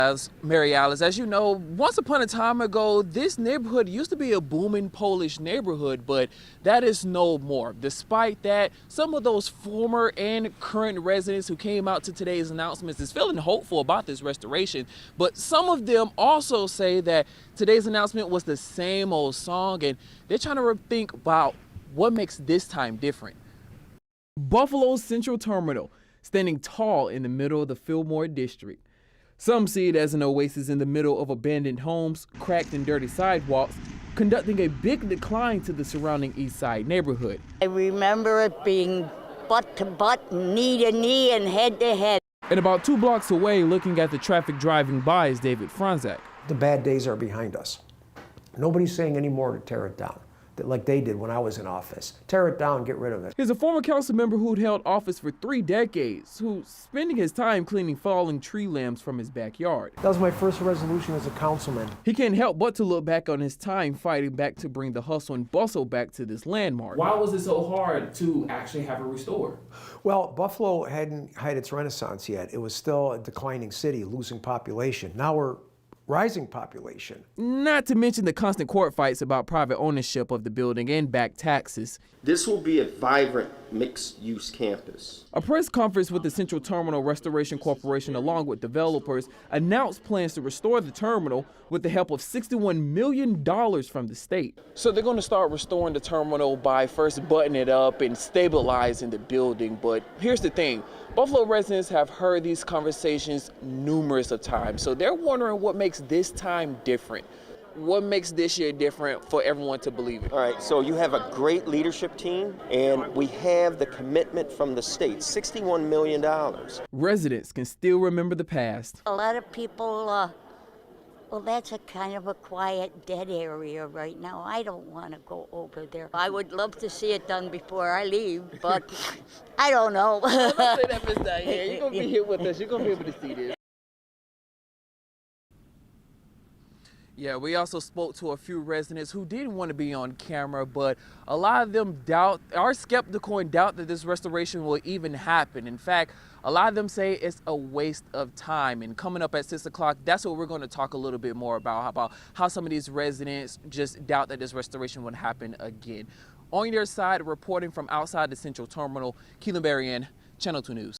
As Mary Alice, as you know, once upon a time ago, this neighborhood used to be a booming Polish neighborhood, but that is no more. Despite that, some of those former and current residents who came out to today's announcements is feeling hopeful about this restoration, but some of them also say that today's announcement was the same old song, and they're trying to rethink about what makes this time different. Buffalo's Central Terminal, standing tall in the middle of the Fillmore district. Some see it as an oasis in the middle of abandoned homes, cracked and dirty sidewalks, conducting a big decline to the surrounding East Side neighborhood. I remember it being butt to butt, knee to knee, and head to head. And about 2 blocks away, looking at the traffic driving by, is David Franzak. The bad days are behind us. Nobody's saying anymore to tear it down, like they did when I was in office. Tear it down, get rid of it. He's a former council member who'd held office for 3 decades, who's spending his time cleaning falling tree limbs from his backyard. That was my first resolution as a councilman. He can't help but to look back on his time fighting back to bring the hustle and bustle back to this landmark. Why was it so hard to actually have it restored? Well, Buffalo hadn't had its renaissance yet. It was still a declining city, losing population. Now we're rising population. Not to mention the constant court fights about private ownership of the building and back taxes. This will be a vibrant mixed-use campus. A press conference with the Central Terminal Restoration Corporation along with developers announced plans to restore the terminal with the help of $61 million from the state. So they're going to start restoring the terminal by first buttoning it up and stabilizing the building. But here's the thing, Buffalo residents have heard these conversations numerous of times, so they're wondering what makes this time different. What makes this year different for everyone to believe it? All right, so you have a great leadership team, and we have the commitment from the state, $61 million. Residents can still remember the past. A lot of people, well, that's a kind of a quiet, dead area right now. I don't want to go over there. I would love to see it done before I leave, but I don't know. Don't say that, Miss Diane. You're going to be here with us. You're going to be able to see this. Yeah, we also spoke to a few residents who didn't want to be on camera, but a lot of them are skeptical and doubt that this restoration will even happen. In fact, a lot of them say it's a waste of time. And coming up at 6 o'clock, that's what we're going to talk a little bit more about how some of these residents just doubt that this restoration would happen again. On your side, reporting from outside the Central Terminal, Keelan Berrien, Channel 2 News.